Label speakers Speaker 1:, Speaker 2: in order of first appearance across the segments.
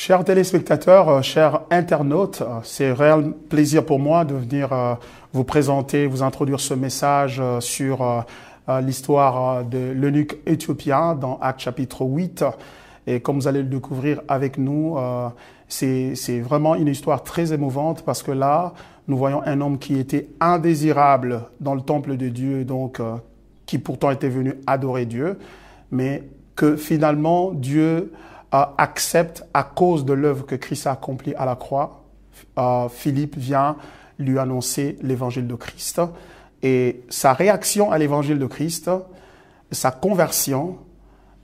Speaker 1: Chers téléspectateurs, chers internautes, c'est un réel plaisir pour moi de venir vous présenter, vous introduire ce message sur l'histoire de l'eunuque éthiopien dans Actes chapitre 8. Et comme vous allez le découvrir avec nous, c'est vraiment une histoire très émouvante parce que là, nous voyons un homme qui était indésirable dans le temple de Dieu, donc qui pourtant était venu adorer Dieu, mais que finalement Dieu accepte à cause de l'œuvre que Christ a accomplie à la croix. Philippe vient lui annoncer l'évangile de Christ et sa réaction à l'évangile de Christ, sa conversion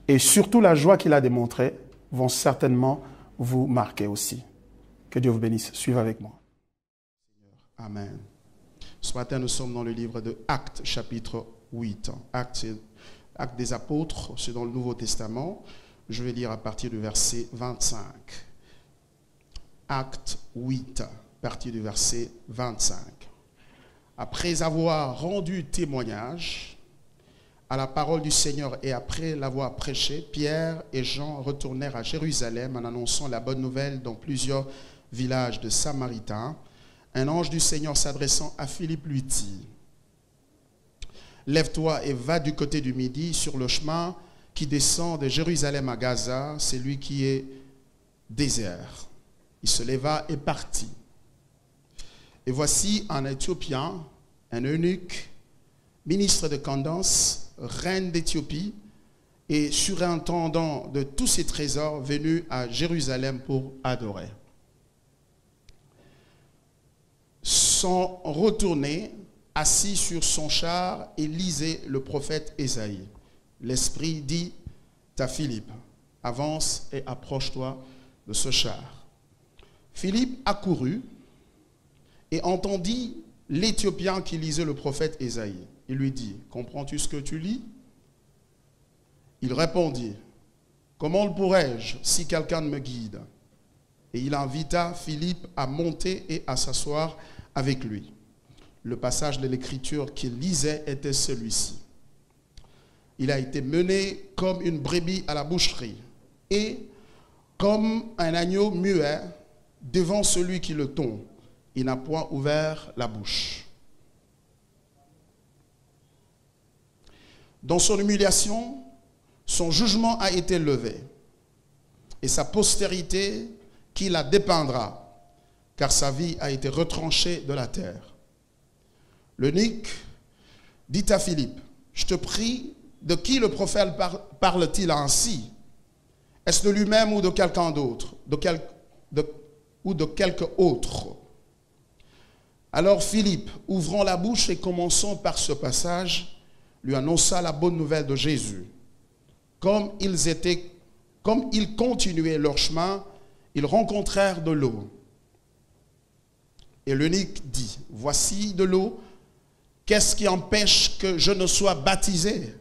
Speaker 1: et surtout la joie qu'il a démontrée vont certainement vous marquer aussi. Que Dieu vous bénisse. Suivez avec moi.
Speaker 2: Amen. Ce matin, nous sommes dans le livre de Actes, chapitre 8. Actes des apôtres, c'est dans le Nouveau Testament. Je vais lire à partir du verset 25. Acte 8, à partir du verset 25. Après avoir rendu témoignage à la parole du Seigneur et après l'avoir prêché, Pierre et Jean retournèrent à Jérusalem en annonçant la bonne nouvelle dans plusieurs villages de Samaritains. Un ange du Seigneur s'adressant à Philippe lui dit: « Lève-toi et va du côté du midi sur le chemin qui descend de Jérusalem à Gaza, c'est lui qui est désert. » Il se leva et partit. Et voici un Éthiopien, un eunuque, ministre de Candace, reine d'Éthiopie, et surintendant de tous ses trésors, venu à Jérusalem pour adorer. Sont retournés, assis sur son char, et lisait le prophète Ésaïe. L'Esprit dit à Philippe: « Avance et approche-toi de ce char. » Philippe accourut et entendit l'Éthiopien qui lisait le prophète Ésaïe. Il lui dit: « Comprends-tu ce que tu lis ?» Il répondit: « Comment le pourrais-je si quelqu'un me guide ?» Et il invita Philippe à monter et à s'asseoir avec lui. Le passage de l'Écriture qu'il lisait était celui-ci. Il a été mené comme une brebis à la boucherie et comme un agneau muet devant celui qui le tond. Il n'a point ouvert la bouche. Dans son humiliation, son jugement a été levé et sa postérité qui la dépeindra, car sa vie a été retranchée de la terre. L'eunuque dit à Philippe: « Je te prie, de qui le prophète parle-t-il ainsi? Est-ce de lui-même ou de quelqu'un d'autre, ou de quelque autre ?» Alors Philippe, ouvrant la bouche et commençant par ce passage, lui annonça la bonne nouvelle de Jésus. Comme ils continuaient leur chemin, ils rencontrèrent de l'eau. Et l'eunuque dit: « Voici de l'eau, qu'est-ce qui empêche que je ne sois baptisé ?»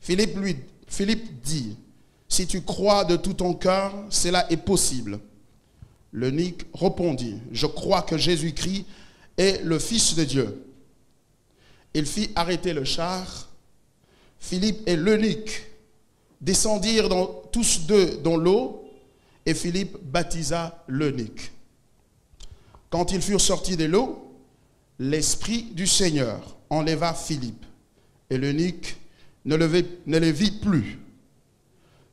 Speaker 2: Philippe dit: « Si tu crois de tout ton cœur, cela est possible. » L'eunuque répondit: « Je crois que Jésus-Christ est le Fils de Dieu. » Il fit arrêter le char. Philippe et l'eunuque descendirent tous deux dans l'eau, et Philippe baptisa l'eunuque. Quand ils furent sortis de l'eau, l'Esprit du Seigneur enleva Philippe, et l'eunuque ne le vit plus,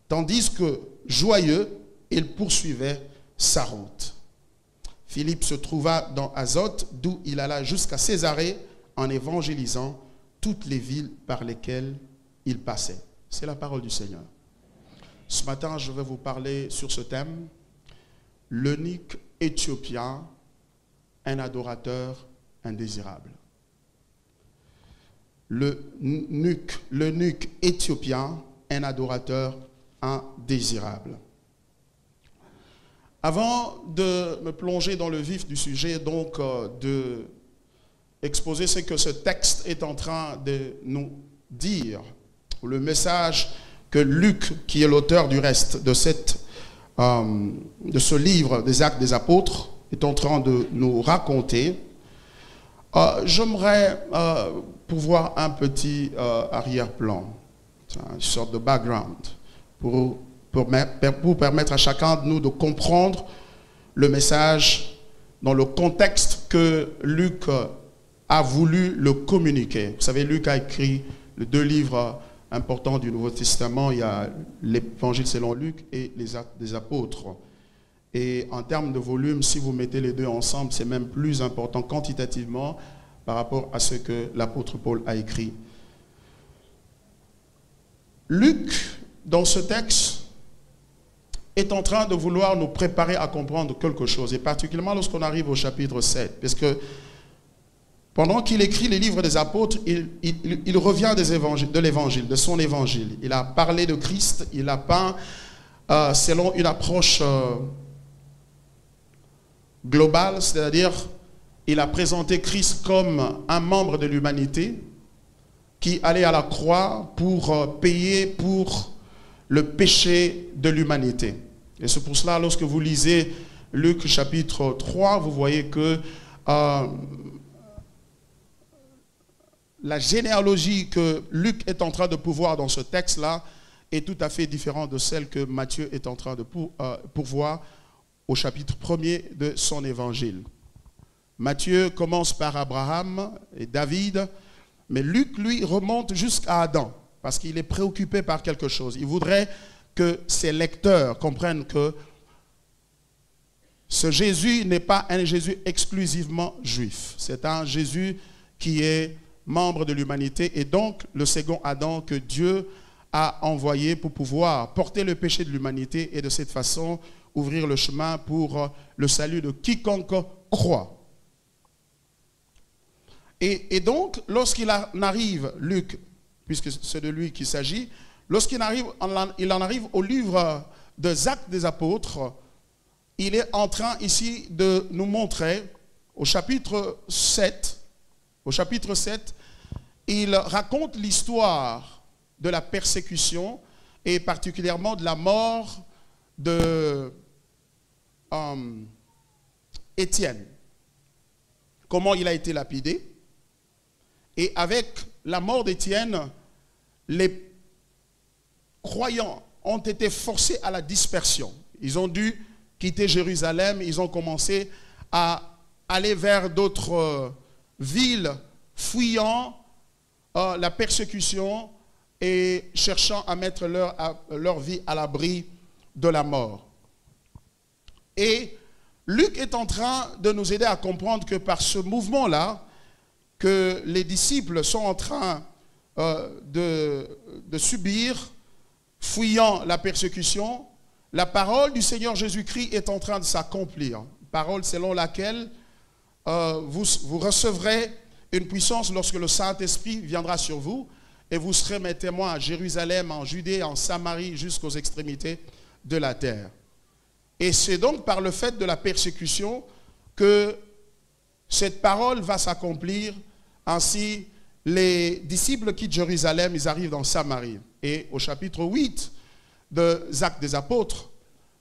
Speaker 2: tandis que, joyeux, il poursuivait sa route. Philippe se trouva dans Azote, d'où il alla jusqu'à Césarée, en évangélisant toutes les villes par lesquelles il passait. C'est la parole du Seigneur. Ce matin, je vais vous parler sur ce thème: l'eunuque éthiopien, un adorateur indésirable. L'eunuque éthiopien, un adorateur indésirable. Avant de me plonger dans le vif du sujet, donc de exposer ce que ce texte est en train de nous dire, le message que Luc, qui est l'auteur du reste de ce livre des Actes des Apôtres, est en train de nous raconter, j'aimerais pouvoir un petit arrière-plan, une sorte de background, pour pour permettre à chacun de nous de comprendre le message dans le contexte que Luc a voulu le communiquer. Vous savez, Luc a écrit les 2 livres importants du Nouveau Testament. Il y a l'Évangile selon Luc et les Actes des Apôtres. Et en termes de volume, si vous mettez les 2 ensemble, c'est même plus important quantitativement par rapport à ce que l'apôtre Paul a écrit. Luc, dans ce texte, est en train de vouloir nous préparer à comprendre quelque chose, et particulièrement lorsqu'on arrive au chapitre 7, parce que pendant qu'il écrit les livres des apôtres, il revient de l'évangile, de son évangile. Il a parlé de Christ, il a peint selon une approche globale, c'est-à-dire il a présenté Christ comme un membre de l'humanité qui allait à la croix pour payer pour le péché de l'humanité. Et c'est pour cela, lorsque vous lisez Luc chapitre 3, vous voyez que la généalogie que Luc est en train de pourvoir dans ce texte-là est tout à fait différente de celle que Matthieu est en train de pourvoir au chapitre 1er de son évangile. Matthieu commence par Abraham et David, mais Luc, lui, remonte jusqu'à Adam, parce qu'il est préoccupé par quelque chose. Il voudrait que ses lecteurs comprennent que ce Jésus n'est pas un Jésus exclusivement juif. C'est un Jésus qui est membre de l'humanité et donc le second Adam que Dieu a envoyé pour pouvoir porter le péché de l'humanité et de cette façon ouvrir le chemin pour le salut de quiconque croit. Et donc, lorsqu'il en arrive, Luc, puisque c'est de lui qu'il s'agit, lorsqu'il en arrive au livre des Actes des Apôtres, il est en train ici de nous montrer, au chapitre 7, il raconte l'histoire de la persécution et particulièrement de la mort de Étienne. Comment il a été lapidé. Et avec la mort d'Étienne, les croyants ont été forcés à la dispersion. Ils ont dû quitter Jérusalem, ils ont commencé à aller vers d'autres villes, fuyant la persécution et cherchant à mettre leur vie à l'abri de la mort. Et Luc est en train de nous aider à comprendre que par ce mouvement-là, que les disciples sont en train de subir, fuyant la persécution, la parole du Seigneur Jésus-Christ est en train de s'accomplir. Parole selon laquelle vous recevrez une puissance lorsque le Saint-Esprit viendra sur vous et vous serez mes témoins à Jérusalem, en Judée, en Samarie, jusqu'aux extrémités de la terre. Et c'est donc par le fait de la persécution que cette parole va s'accomplir. Ainsi, les disciples quittent Jérusalem, ils arrivent dans Samarie. Et au chapitre 8 des Actes des Apôtres,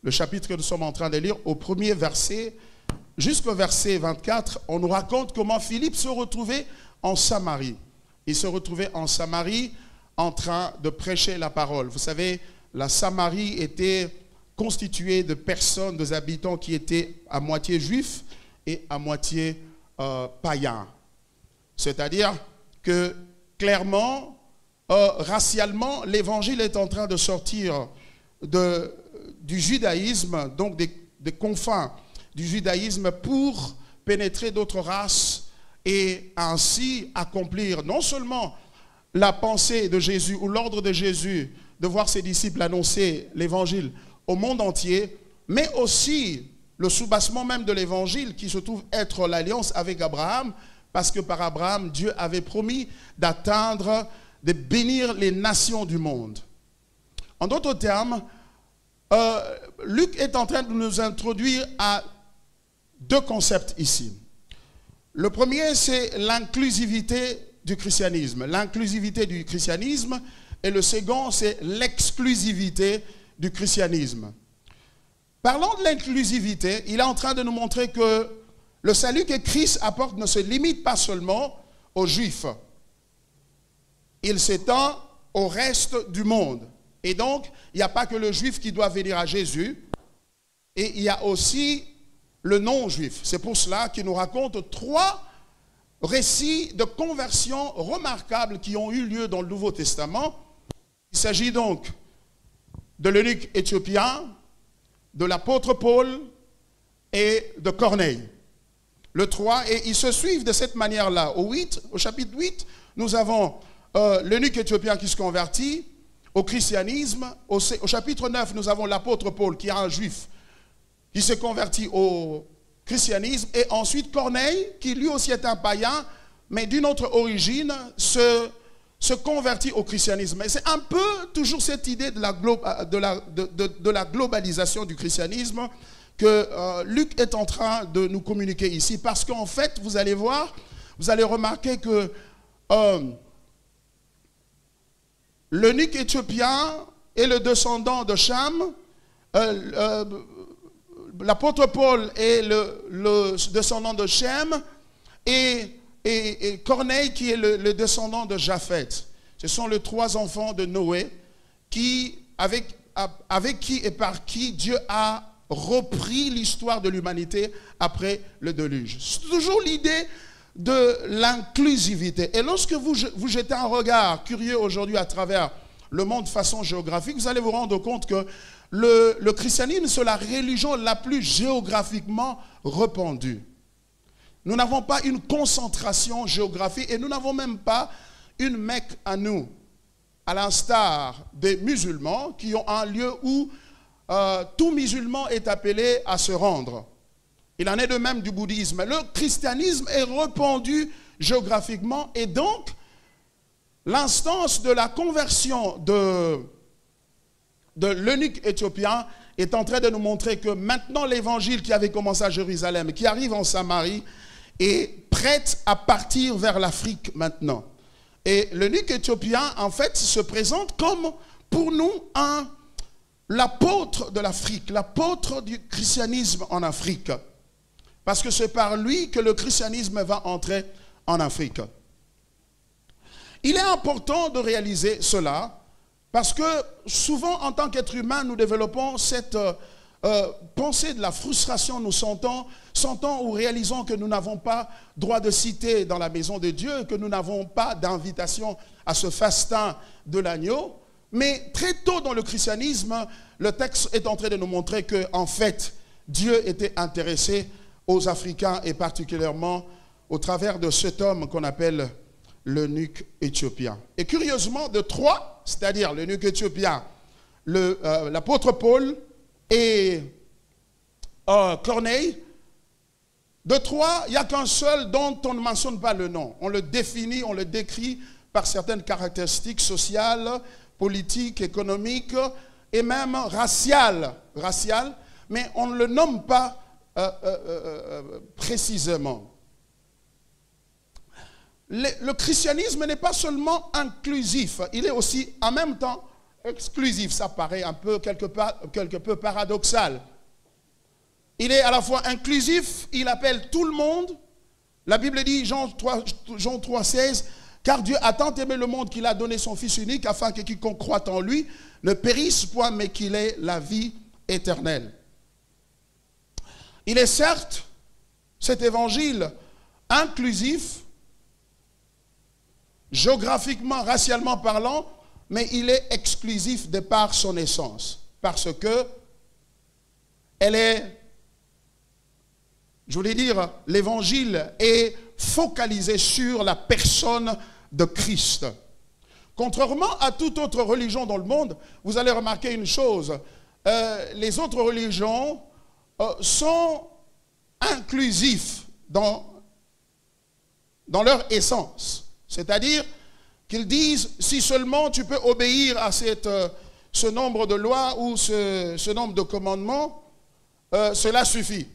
Speaker 2: le chapitre que nous sommes en train de lire, au premier verset, jusqu'au verset 24, on nous raconte comment Philippe se retrouvait en Samarie. Il se retrouvait en Samarie en train de prêcher la parole. Vous savez, la Samarie était constituée de personnes, des habitants qui étaient à moitié juifs et à moitié païens. C'est-à-dire que clairement, racialement, l'évangile est en train de sortir du judaïsme, donc des confins du judaïsme pour pénétrer d'autres races et ainsi accomplir non seulement la pensée de Jésus ou l'ordre de Jésus de voir ses disciples annoncer l'évangile au monde entier, mais aussi le soubassement même de l'évangile qui se trouve être l'alliance avec Abraham, parce que par Abraham, Dieu avait promis d'atteindre, de bénir les nations du monde. En d'autres termes, Luc est en train de nous introduire à deux concepts ici. Le premier, c'est l'inclusivité du christianisme. L'inclusivité du christianisme. Et le second, c'est l'exclusivité du christianisme. Parlant de l'inclusivité, il est en train de nous montrer que le salut que Christ apporte ne se limite pas seulement aux Juifs. Il s'étend au reste du monde. Et donc, il n'y a pas que le juif qui doit venir à Jésus, et il y a aussi le non-juif. C'est pour cela qu'il nous raconte 3 récits de conversion remarquables qui ont eu lieu dans le Nouveau Testament. Il s'agit donc de l'eunuque éthiopien, de l'apôtre Paul et de Corneille. Le 3, et ils se suivent de cette manière-là. Au chapitre 8, nous avons l'eunuque éthiopien qui se convertit au christianisme. Au chapitre 9, nous avons l'apôtre Paul qui est un juif qui se convertit au christianisme. Et ensuite Corneille, qui lui aussi est un païen, mais d'une autre origine, se convertit au christianisme. Et c'est un peu toujours cette idée de la globalisation du christianisme que Luc est en train de nous communiquer ici. Parce qu'en fait, vous allez voir, vous allez remarquer que l'eunuque éthiopien est le descendant de Cham, l'apôtre Paul est le descendant de Shem, et Corneille qui est le descendant de Japheth. Ce sont les 3 enfants de Noé avec qui et par qui Dieu a repris l'histoire de l'humanité après le déluge. C'est toujours l'idée de l'inclusivité. Et lorsque vous jetez un regard curieux aujourd'hui à travers le monde de façon géographique, vous allez vous rendre compte que le christianisme, c'est la religion la plus géographiquement répandue. Nous n'avons pas une concentration géographique et nous n'avons même pas une Mecque à nous, à l'instar des musulmans qui ont un lieu où tout musulman est appelé à se rendre. Il en est de même du bouddhisme. Le christianisme est répandu géographiquement et donc l'instance de la conversion de l'eunuque éthiopien est en train de nous montrer que maintenant l'évangile qui avait commencé à Jérusalem, qui arrive en Samarie, est prête à partir vers l'Afrique maintenant. Et l'eunuque éthiopien, en fait, se présente comme, pour nous, l'apôtre de l'Afrique, l'apôtre du christianisme en Afrique. Parce que c'est par lui que le christianisme va entrer en Afrique. Il est important de réaliser cela, parce que souvent, en tant qu'être humain, nous développons cette pensée de la frustration. Nous sentons ou réalisons que nous n'avons pas droit de cité dans la maison de Dieu, que nous n'avons pas d'invitation à ce fastin de l'agneau. Mais très tôt dans le christianisme, le texte est en train de nous montrer que, en fait, Dieu était intéressé aux Africains et particulièrement au travers de cet homme qu'on appelle l'eunuque éthiopien. Et curieusement, de 3, c'est-à-dire l'eunuque éthiopien, l'apôtre Paul et Corneille, de 3, il n'y a qu'un seul dont on ne mentionne pas le nom. On le définit, on le décrit par certaines caractéristiques sociales, politiques, économiques et même raciales, mais on ne le nomme pas précisément. Le christianisme n'est pas seulement inclusif, il est aussi en même temps exclusif. Ça paraît un peu quelque peu paradoxal. Il est à la fois inclusif, il appelle tout le monde. La Bible dit, Jean 3,16, car Dieu a tant aimé le monde qu'il a donné son Fils unique afin que quiconque croit en lui ne périsse point mais qu'il ait la vie éternelle. Il est certes, cet évangile, inclusif, géographiquement, racialement parlant, mais il est exclusif de par son essence. Parce que elle est, je voulais dire, l'évangile est focalisé sur la personne de Christ. Contrairement à toute autre religion dans le monde, vous allez remarquer une chose, les autres religions sont inclusifs dans leur essence. C'est-à-dire qu'ils disent, si seulement tu peux obéir à ce nombre de lois ou ce nombre de commandements, cela suffit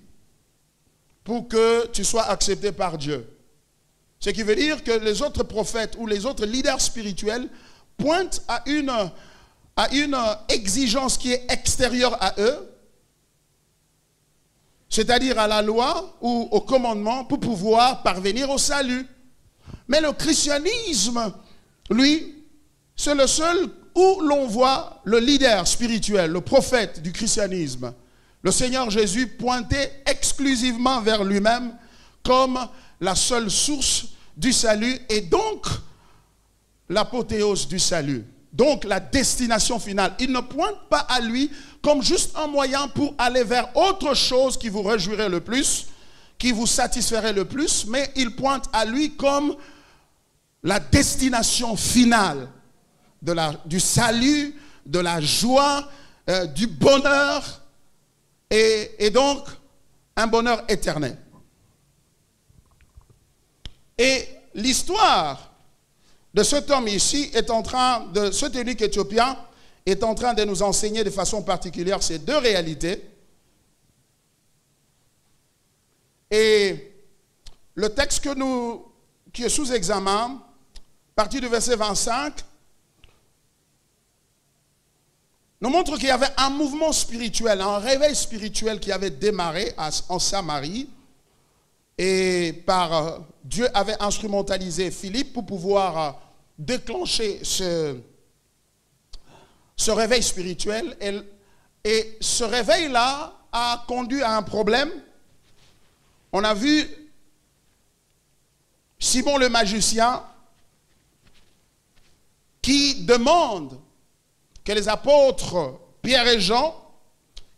Speaker 2: pour que tu sois accepté par Dieu. Ce qui veut dire que les autres prophètes ou les autres leaders spirituels pointent à une exigence qui est extérieure à eux, c'est-à-dire à la loi ou au commandement pour pouvoir parvenir au salut. Mais le christianisme, lui, c'est le seul où l'on voit le leader spirituel, le prophète du christianisme, le Seigneur Jésus pointait exclusivement vers lui-même comme la seule source du salut et donc l'apothéose du salut. Donc la destination finale. Il ne pointe pas à lui comme juste un moyen pour aller vers autre chose qui vous réjouirait le plus, qui vous satisferait le plus, mais il pointe à lui comme la destination finale du salut, de la joie, du bonheur et donc un bonheur éternel. Et l'histoire de cet homme ici cet eunuque éthiopien est en train de nous enseigner de façon particulière ces deux réalités. Et le texte qui est sous examen, à partir du verset 25, nous montre qu'il y avait un mouvement spirituel, un réveil spirituel qui avait démarré en Samarie. Et Dieu avait instrumentalisé Philippe pour pouvoir déclencher ce réveil spirituel. Et ce réveil-là a conduit à un problème. On a vu Simon le magicien qui demande que les apôtres Pierre et Jean,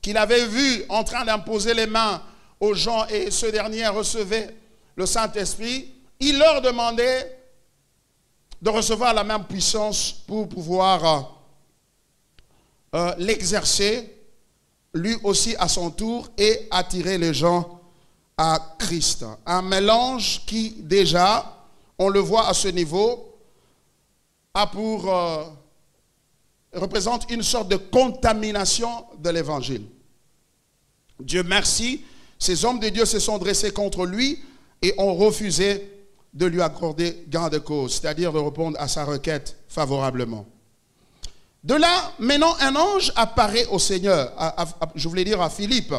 Speaker 2: qu'il avait vu en train d'imposer les mains aux gens et ce dernier recevait le Saint-Esprit, il leur demandait de recevoir la même puissance pour pouvoir l'exercer lui aussi à son tour et attirer les gens à Christ. Un mélange qui déjà, on le voit à ce niveau, représente une sorte de contamination de l'évangile. Dieu merci, ces hommes de Dieu se sont dressés contre lui et ont refusé de lui accorder gain de cause, c'est-à-dire de répondre à sa requête favorablement. De là, maintenant, un ange apparaît au Seigneur, je voulais dire à Philippe,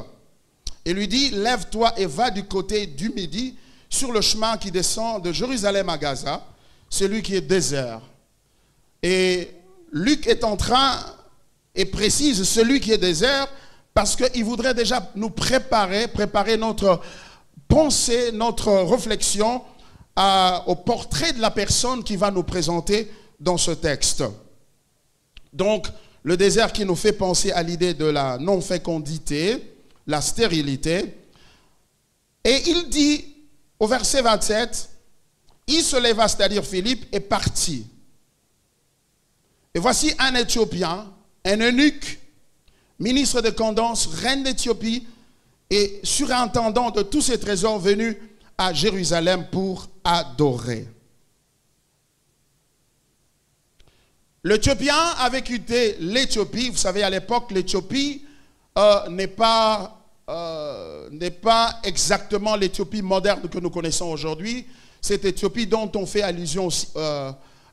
Speaker 2: et lui dit, lève-toi et va du côté du midi sur le chemin qui descend de Jérusalem à Gaza, celui qui est désert. Et Luc est en train, et précise celui qui est désert, parce qu'il voudrait déjà nous préparer notre pensée, notre réflexion au portrait de la personne qui va nous présenter dans ce texte. Donc, le désert qui nous fait penser à l'idée de la non-fécondité, la stérilité. Et il dit, au verset 27, il se leva, c'est-à-dire Philippe, est parti. Et voici un Éthiopien, un eunuque, ministre de Candace, reine d'Éthiopie, et surintendant de tous ses trésors venus à Jérusalem pour adorer. L'Éthiopien avait quitté l'Éthiopie. Vous savez, à l'époque, l'Éthiopie n'est pas exactement l'Éthiopie moderne que nous connaissons aujourd'hui. Cette Éthiopie dont on fait allusion,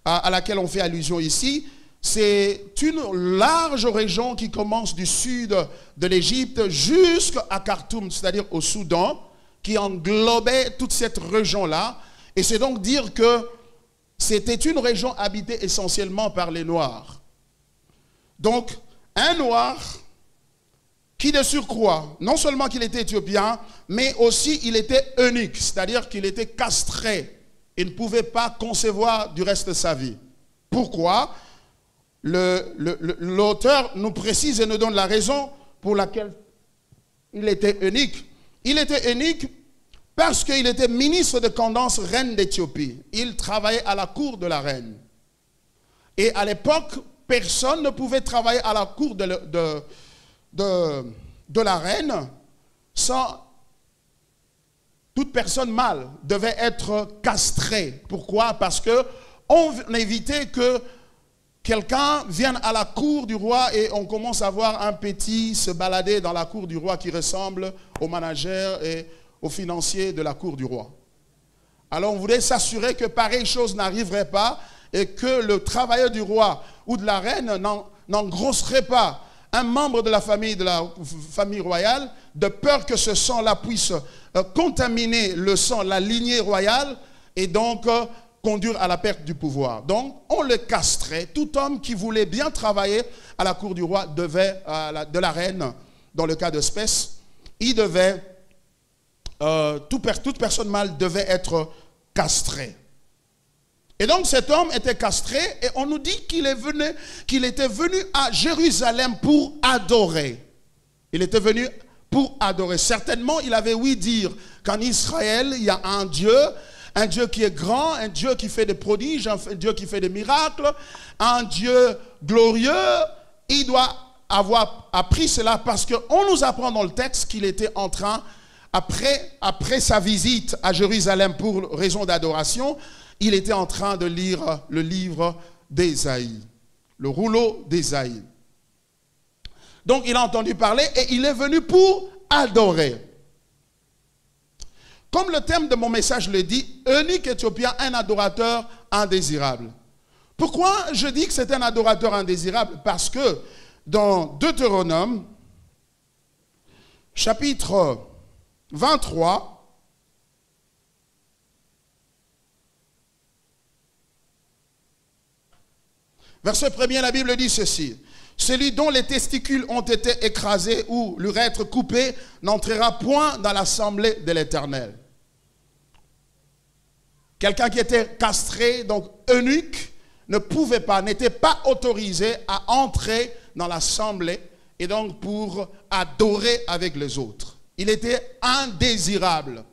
Speaker 2: à laquelle on fait allusion ici, c'est une large région qui commence du sud de l'Égypte jusqu'à Khartoum, c'est-à-dire au Soudan, qui englobait toute cette région-là. Et c'est donc dire que c'était une région habitée essentiellement par les Noirs. Donc, un Noir qui de surcroît, non seulement qu'il était éthiopien, mais aussi il était eunuque, c'est-à-dire qu'il était castré. Il ne pouvait pas concevoir du reste de sa vie. Pourquoi ? L'auteur nous précise et nous donne la raison pour laquelle il était eunuque. Il était eunuque parce qu'il était ministre de Candace, reine d'Éthiopie. Il travaillait à la cour de la reine. Et à l'époque, personne ne pouvait travailler à la cour de la reine sans... Toute personne mâle devait être castrée. Pourquoi? Parce qu'on évitait que quelqu'un vienne à la cour du roi et on commence à voir un petit se balader dans la cour du roi qui ressemble au manager et au financier de la cour du roi. Alors on voulait s'assurer que pareille chose n'arriverait pas et que le travailleur du roi ou de la reine n'engrosserait pas un membre de la famille royale, de peur que ce sang-là puisse contaminer le sang, la lignée royale, et donc conduire à la perte du pouvoir. Donc, on le castrait. Tout homme qui voulait bien travailler à la cour du roi devait, de la reine, dans le cas de Spèce, il devait, toute personne mâle devait être castrée. Et donc cet homme était castré et on nous dit qu'il était venu à Jérusalem pour adorer. Il était venu pour adorer. Certainement, il avait ouï dire qu'en Israël, il y a un Dieu qui est grand, un Dieu qui fait des prodiges, un Dieu qui fait des miracles, un Dieu glorieux. Il doit avoir appris cela parce qu'on nous apprend dans le texte qu'il était en train, après sa visite à Jérusalem pour raison d'adoration, il était en train de lire le livre d'Ésaïe, le rouleau d'Ésaïe. Donc il a entendu parler et il est venu pour adorer. Comme le thème de mon message le dit, eunuque éthiopien, un adorateur indésirable. Pourquoi je dis que c'est un adorateur indésirable? Parce que dans Deutéronome, chapitre 23, verset 1er, la Bible dit ceci. Celui dont les testicules ont été écrasés ou l'urètre coupé n'entrera point dans l'assemblée de l'Éternel. Quelqu'un qui était castré, donc eunuque, ne pouvait pas, n'était pas autorisé à entrer dans l'assemblée et donc pour adorer avec les autres. Il était indésirable,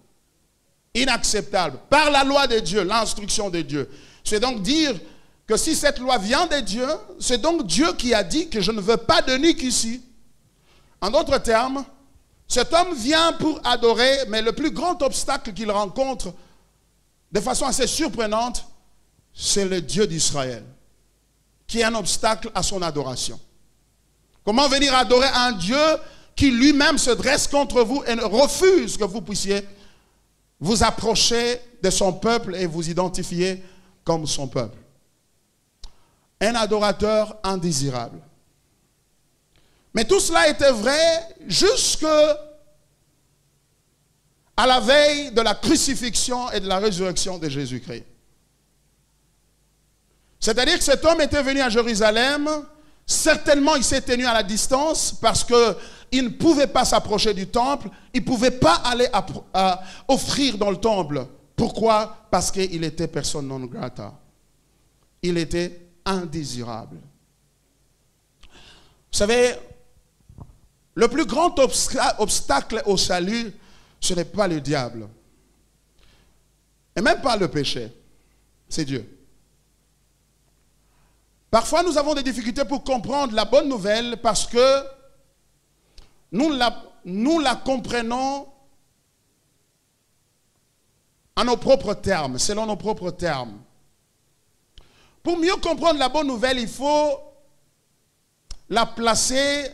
Speaker 2: inacceptable. Par la loi de Dieu, l'instruction de Dieu. C'est donc dire que si cette loi vient de Dieu, c'est donc Dieu qui a dit que je ne veux pas d'eunuque ici. En d'autres termes, cet homme vient pour adorer, mais le plus grand obstacle qu'il rencontre, de façon assez surprenante, c'est le Dieu d'Israël, qui est un obstacle à son adoration. Comment venir adorer un Dieu qui lui-même se dresse contre vous et refuse que vous puissiez vous approcher de son peuple et vous identifier comme son peuple? Un adorateur indésirable. Mais tout cela était vrai jusque à la veille de la crucifixion et de la résurrection de Jésus-Christ. C'est-à-dire que cet homme était venu à Jérusalem, certainement il s'est tenu à la distance parce qu'il ne pouvait pas s'approcher du temple, il ne pouvait pas aller offrir dans le temple. Pourquoi? Parce qu'il était persona non grata. Il était indésirable. Vous savez, le plus grand obstacle au salut, ce n'est pas le diable. Et même pas le péché. C'est Dieu. Parfois, nous avons des difficultés pour comprendre la bonne nouvelle parce que nous la comprenons à nos propres termes, selon nos propres termes. Pour mieux comprendre la bonne nouvelle, il faut la placer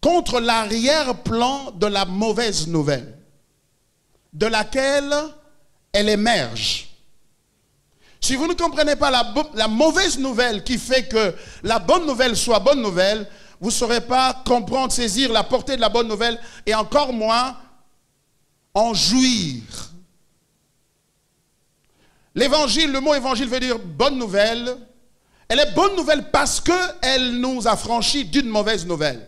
Speaker 2: contre l'arrière-plan de la mauvaise nouvelle, de laquelle elle émerge. Si vous ne comprenez pas la mauvaise nouvelle qui fait que la bonne nouvelle soit bonne nouvelle, vous ne saurez pas comprendre, saisir la portée de la bonne nouvelle et encore moins en jouir. L'évangile, le mot évangile veut dire bonne nouvelle. Elle est bonne nouvelle parce qu'elle nous a franchi d'une mauvaise nouvelle.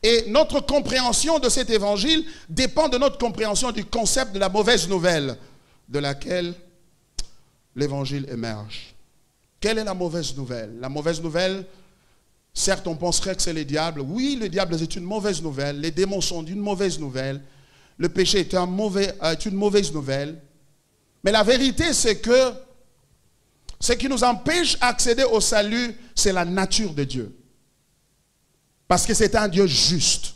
Speaker 2: Et notre compréhension de cet évangile dépend de notre compréhension du concept de la mauvaise nouvelle de laquelle l'évangile émerge. Quelle est la mauvaise nouvelle? La mauvaise nouvelle, certes on penserait que c'est le diable. Oui, le diable est une mauvaise nouvelle. Les démons sont une mauvaise nouvelle. Le péché est une mauvaise nouvelle. Mais la vérité, c'est que ce qui nous empêche d'accéder au salut, c'est la nature de Dieu. Parce que c'est un Dieu juste.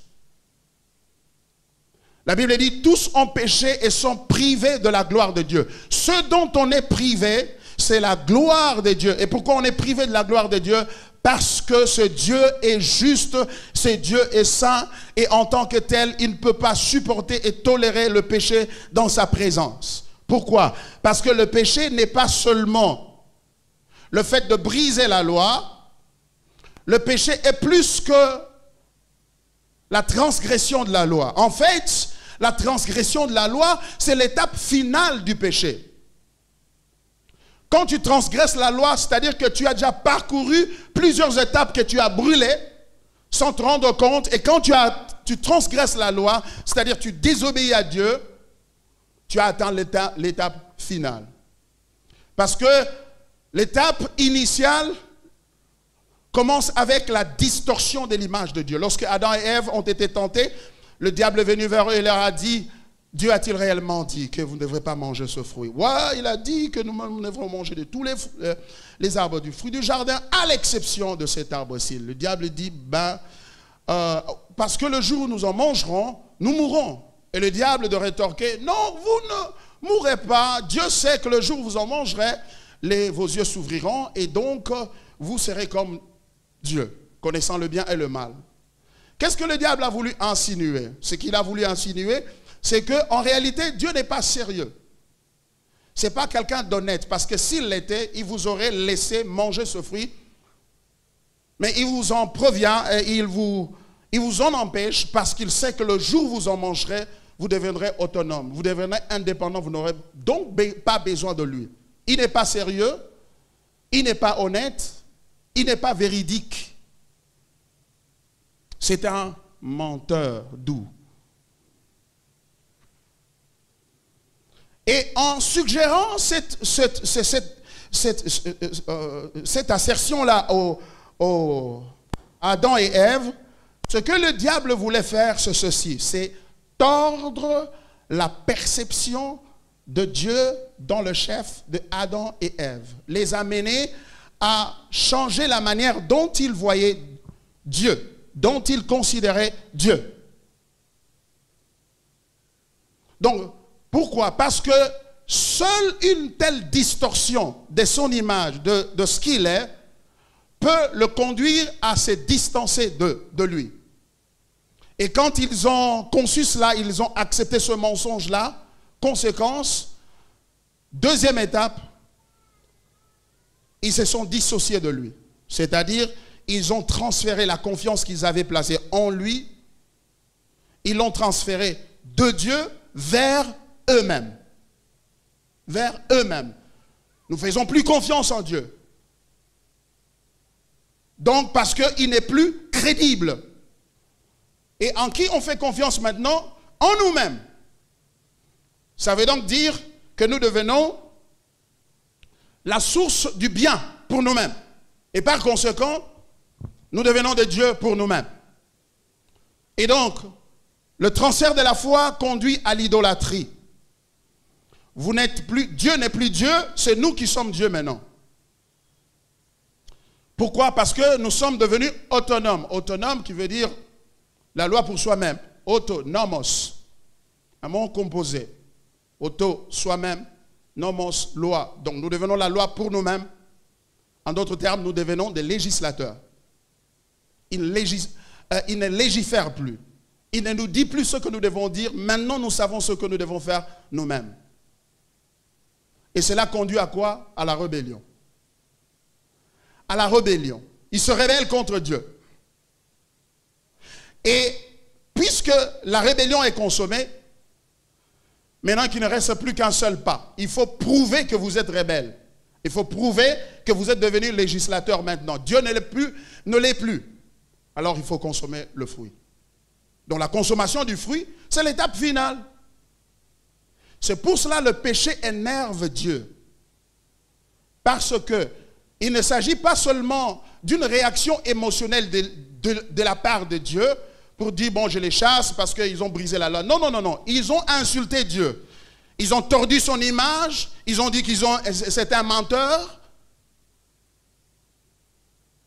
Speaker 2: La Bible dit, tous ont péché et sont privés de la gloire de Dieu. Ce dont on est privé, c'est la gloire de Dieu. Et pourquoi on est privé de la gloire de Dieu? Parce que ce Dieu est juste, ce Dieu est saint, et en tant que tel, il ne peut pas supporter et tolérer le péché dans sa présence. Pourquoi? Parce que le péché n'est pas seulement le fait de briser la loi. Le péché est plus que la transgression de la loi. En fait, La transgression de la loi, c'est l'étape finale du péché. Quand tu transgresses la loi, c'est-à-dire que tu as déjà parcouru plusieurs étapes que tu as brûlées sans te rendre compte. Et quand tu transgresses la loi, c'est-à-dire tu désobéis à Dieu, tu as atteint l'étape finale. Parce que l'étape initiale commence avec la distorsion de l'image de Dieu. Lorsque Adam et Ève ont été tentés, le diable est venu vers eux et leur a dit, Dieu a-t-il réellement dit que vous ne devrez pas manger ce fruit? Ouais, il a dit que nous devrons manger de tous les arbres du fruit du jardin, à l'exception de cet arbre-ci. Le diable dit, parce que le jour où nous en mangerons, nous mourrons. Et le diable de rétorquer, non, vous ne mourrez pas. Dieu sait que le jour où vous en mangerez, vos yeux s'ouvriront et donc vous serez comme Dieu, connaissant le bien et le mal. Qu'est-ce que le diable a voulu insinuer? Ce qu'il a voulu insinuer, c'est qu'en réalité, Dieu n'est pas sérieux. Ce n'est pas quelqu'un d'honnête, parce que s'il l'était, il vous aurait laissé manger ce fruit. Mais il vous en provient et il vous en empêche, parce qu'il sait que le jour où vous en mangerez, vous deviendrez autonome, vous deviendrez indépendant, vous n'aurez donc pas besoin de lui. Il n'est pas sérieux, il n'est pas honnête, il n'est pas véridique. C'est un menteur doux. Et en suggérant cette assertion-là à Adam et Ève, ce que le diable voulait faire, c'est ceci, c'est tordre la perception de Dieu dans le chef de Adam et Ève, les amener à changer la manière dont ils voyaient Dieu, dont ils considéraient Dieu. Donc, pourquoi? Parce que seule une telle distorsion de son image, de ce qu'il est, peut le conduire à se distancer de lui. Et quand ils ont conçu cela, ils ont accepté ce mensonge-là, conséquence, deuxième étape, ils se sont dissociés de lui. C'est-à-dire, ils ont transféré la confiance qu'ils avaient placée en lui, ils l'ont transféré de Dieu vers eux-mêmes. Vers eux-mêmes. Nous ne faisons plus confiance en Dieu. Donc, parce qu'il n'est plus crédible. Et en qui on fait confiance maintenant? En nous-mêmes. Ça veut donc dire que nous devenons la source du bien pour nous-mêmes. Et par conséquent, nous devenons de Dieu pour nous-mêmes. Et donc, le transfert de la foi conduit à l'idolâtrie. Vous n'êtes plus, Dieu n'est plus Dieu, c'est nous qui sommes Dieu maintenant. Pourquoi? Parce que nous sommes devenus autonomes. Autonome qui veut dire la loi pour soi-même. Autonomos, un mot composé. Auto, soi-même, nomos, loi. Donc nous devenons la loi pour nous-mêmes. En d'autres termes, nous devenons des législateurs. Il ne légifère plus. Il ne nous dit plus ce que nous devons dire. Maintenant, nous savons ce que nous devons faire nous-mêmes. Et cela conduit à quoi? À la rébellion. À la rébellion. Il se rebelle contre Dieu. Et puisque la rébellion est consommée, maintenant qu'il ne reste plus qu'un seul pas. Il faut prouver que vous êtes rebelle. Il faut prouver que vous êtes devenu législateur maintenant. Dieu ne l'est plus. Alors il faut consommer le fruit. Donc la consommation du fruit, c'est l'étape finale. C'est pour cela que le péché énerve Dieu. Parce que il ne s'agit pas seulement d'une réaction émotionnelle de la part de Dieu pour dire, bon, je les chasse parce qu'ils ont brisé la loi. Non, non, non, non. Ils ont insulté Dieu. Ils ont tordu son image. Ils ont dit c'est un menteur.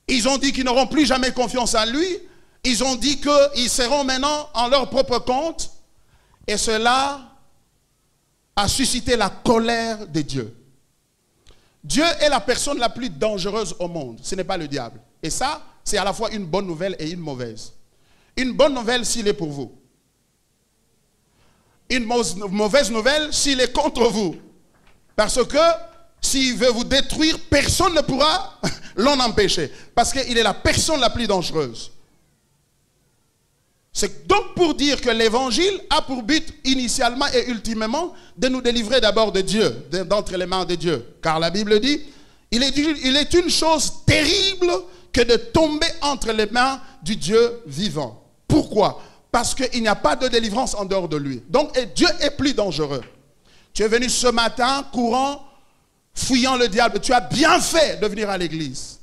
Speaker 2: Ils ont dit qu'ils n'auront plus jamais confiance en lui. Ils ont dit qu'ils seront maintenant en leur propre compte. Et cela a suscité la colère de Dieu. Dieu est la personne la plus dangereuse au monde. Ce n'est pas le diable. Et ça, c'est à la fois une bonne nouvelle et une mauvaise. Une bonne nouvelle s'il est pour vous. Une mauvaise nouvelle s'il est contre vous. Parce que s'il veut vous détruire, personne ne pourra l'en empêcher. Parce qu'il est la personne la plus dangereuse. C'est donc pour dire que l'évangile a pour but initialement et ultimement de nous délivrer d'abord de Dieu, d'entre les mains de Dieu. Car la Bible dit, il est une chose terrible que de tomber entre les mains du Dieu vivant. Pourquoi? Parce qu'il n'y a pas de délivrance en dehors de lui. Donc Dieu est plus dangereux. Tu es venu ce matin courant, fuyant le diable. Tu as bien fait de venir à l'église.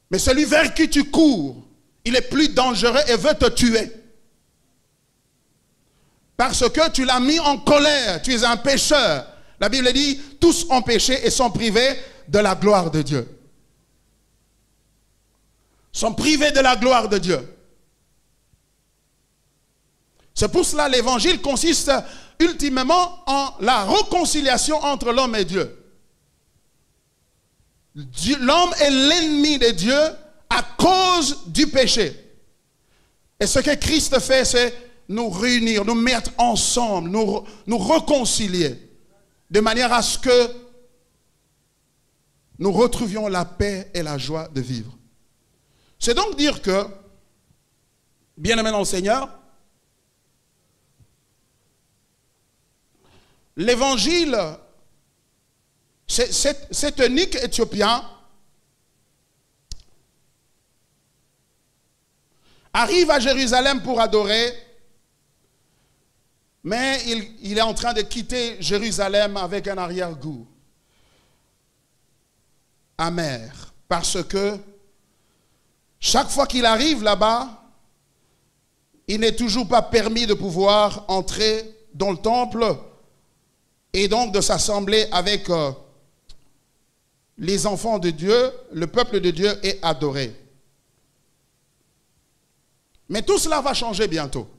Speaker 2: Mais celui vers qui tu cours, il est plus dangereux et veut te tuer. Parce que tu l'as mis en colère. Tu es un pécheur. La Bible dit, tous ont péché et sont privés de la gloire de Dieu. Sont privés de la gloire de Dieu. C'est pour cela l'évangile consiste ultimement en la réconciliation entre l'homme et Dieu. L'homme est l'ennemi de Dieu à cause du péché. Et ce que Christ fait, c'est nous réunir, nous mettre ensemble, nous réconcilier, de manière à ce que nous retrouvions la paix et la joie de vivre. C'est donc dire que, bien-aimés dans le Seigneur, l'évangile, cet eunuque éthiopien arrive à Jérusalem pour adorer, mais il est en train de quitter Jérusalem avec un arrière-goût amer, parce que chaque fois qu'il arrive là-bas, il n'est toujours pas permis de pouvoir entrer dans le temple et donc de s'assembler avec les enfants de Dieu, le peuple de Dieu, et adorer. Mais tout cela va changer bientôt.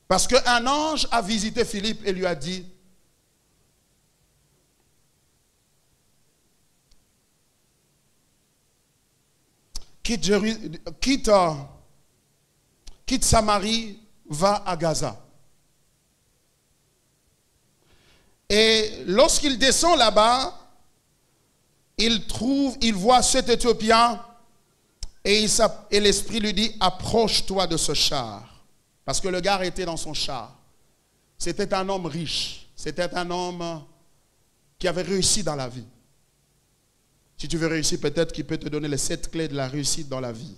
Speaker 2: Parce qu'un ange a visité Philippe et lui a dit, quitte Samarie, va à Gaza. Et lorsqu'il descend là-bas, il voit cet Éthiopien et l'Esprit lui dit, approche-toi de ce char. Parce que le gars était dans son char. C'était un homme riche. C'était un homme qui avait réussi dans la vie. Si tu veux réussir, peut-être qu'il peut te donner les 7 clés de la réussite dans la vie.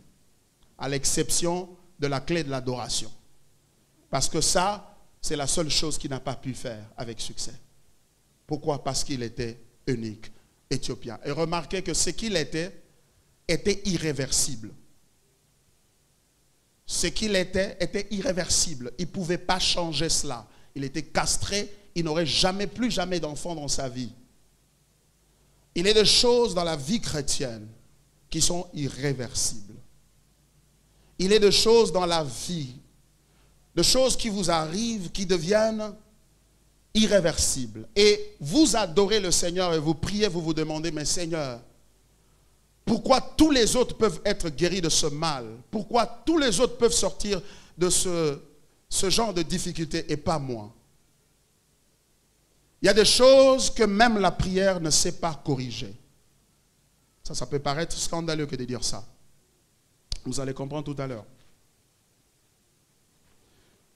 Speaker 2: À l'exception de la clé de l'adoration. Parce que ça, c'est la seule chose qu'il n'a pas pu faire avec succès. Pourquoi? Parce qu'il était unique, éthiopien. Et remarquez que ce qu'il était irréversible. Ce qu'il était irréversible. Il ne pouvait pas changer cela. Il était castré. Il n'aurait plus jamais d'enfant dans sa vie. Il est des choses dans la vie chrétienne qui sont irréversibles. Il est des choses dans la vie, des choses qui vous arrivent, qui deviennent irréversibles. Et vous adorez le Seigneur et vous priez, vous vous demandez, mais Seigneur, pourquoi tous les autres peuvent être guéris de ce mal? Pourquoi tous les autres peuvent sortir de ce genre de difficultés et pas moi? Il y a des choses que même la prière ne sait pas corriger. Ça peut paraître scandaleux que de dire ça. Vous allez comprendre tout à l'heure.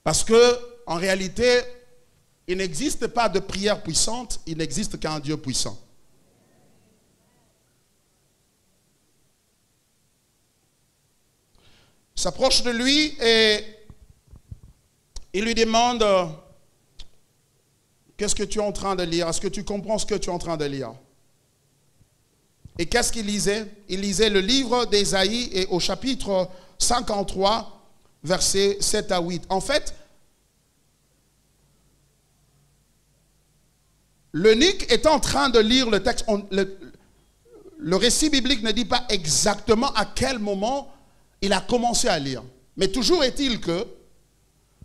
Speaker 2: Parce que, en réalité, il n'existe pas de prière puissante, il n'existe qu'un Dieu puissant. Il s'approche de lui et il lui demande, qu'est-ce que tu es en train de lire? Est-ce que tu comprends ce que tu es en train de lire? Et qu'est-ce qu'il lisait? Il lisait le livre d'Ésaïe et au chapitre 53, versets 7 à 8. En fait, l'eunuque est en train de lire le texte. Le récit biblique ne dit pas exactement à quel moment il a commencé à lire. Mais toujours est-il que,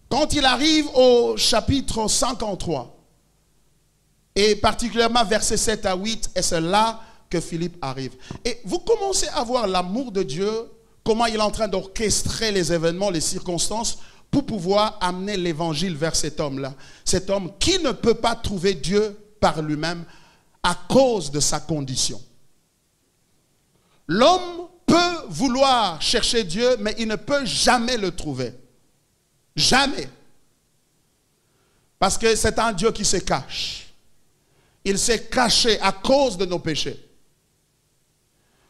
Speaker 2: quand il arrive au chapitre 53, et particulièrement versets 7 à 8, et c'est là que Philippe arrive. Et vous commencez à voir l'amour de Dieu, comment il est en train d'orchestrer les événements, les circonstances, pour pouvoir amener l'évangile vers cet homme-là. Cet homme qui ne peut pas trouver Dieu par lui-même à cause de sa condition. L'homme peut vouloir chercher Dieu, mais il ne peut jamais le trouver. Jamais. Parce que c'est un Dieu qui se cache. Il s'est caché à cause de nos péchés.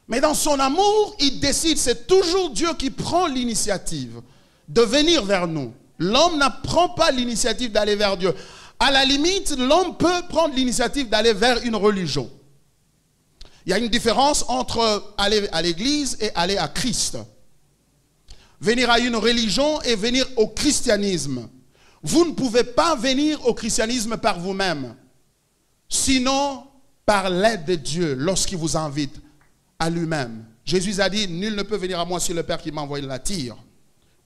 Speaker 2: Mais dans son amour, il décide, c'est toujours Dieu qui prend l'initiative de venir vers nous. L'homme ne prend pas l'initiative d'aller vers Dieu. À la limite, l'homme peut prendre l'initiative d'aller vers une religion. Il y a une différence entre aller à l'église et aller à Christ. Venir à une religion et venir au christianisme. Vous ne pouvez pas venir au christianisme par vous-même. Sinon, par l'aide de Dieu, lorsqu'il vous invite à lui-même. Jésus a dit, nul ne peut venir à moi si le Père qui m'a envoyé l'attire.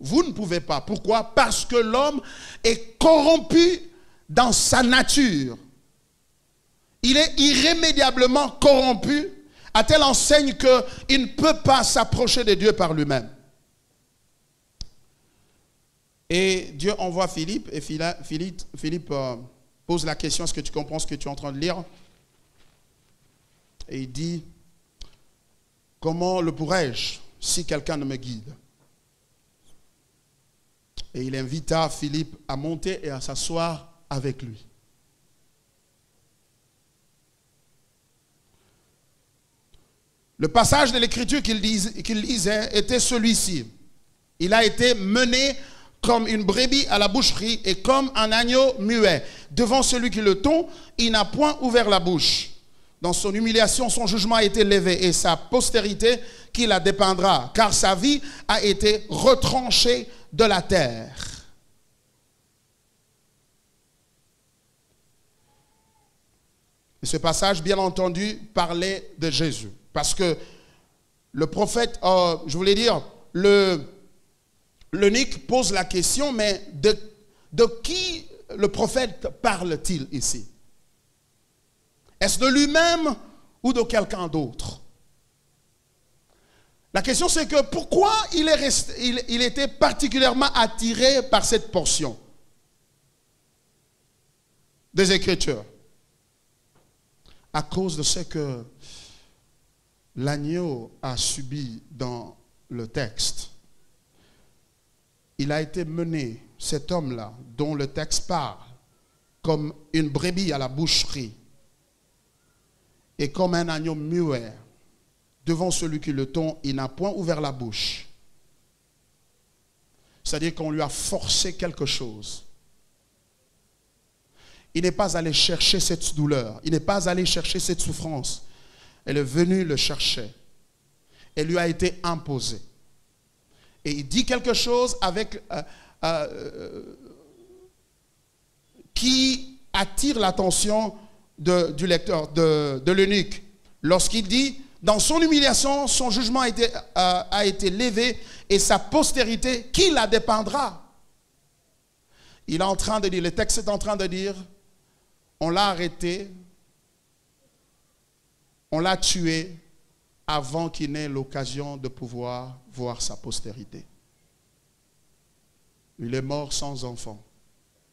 Speaker 2: Vous ne pouvez pas. Pourquoi? Parce que l'homme est corrompu dans sa nature. Il est irrémédiablement corrompu à telle enseigne qu'il ne peut pas s'approcher de Dieu par lui-même. Et Dieu envoie Philippe, et Philippe pose la question, est-ce que tu comprends ce que tu es en train de lire? Et il dit, comment le pourrais-je si quelqu'un ne me guide? Et il invita Philippe à monter et à s'asseoir avec lui. Le passage de l'écriture qu'il lisait était celui-ci. Il a été mené comme une brebis à la boucherie et comme un agneau muet. Devant celui qui le tond, il n'a point ouvert la bouche. Dans son humiliation, son jugement a été levé et sa postérité qui la dépendra, car sa vie a été retranchée de la terre. Et ce passage, bien entendu, parlait de Jésus. Parce que le prophète, je voulais dire, l'eunuque pose la question, mais de qui le prophète parle-t-il ici? Est-ce de lui-même ou de quelqu'un d'autre? La question c'est que pourquoi il était particulièrement attiré par cette portion des Écritures? À cause de ce que l'agneau a subi dans le texte. Il a été mené, cet homme-là, dont le texte parle, comme une brebis à la boucherie et comme un agneau muet. Devant celui qui le tond, il n'a point ouvert la bouche. C'est-à-dire qu'on lui a forcé quelque chose. Il n'est pas allé chercher cette douleur. Il n'est pas allé chercher cette souffrance. Elle est venue le chercher. Elle lui a été imposée. Et il dit quelque chose avec, qui attire l'attention du lecteur, de l'eunuque. Lorsqu'il dit, dans son humiliation, son jugement a été levé et sa postérité, qui la dépendra? Il est en train de dire, le texte est en train de dire, on l'a arrêté, on l'a tué avant qu'il n'ait l'occasion de pouvoir voir sa postérité. Il est mort sans enfant.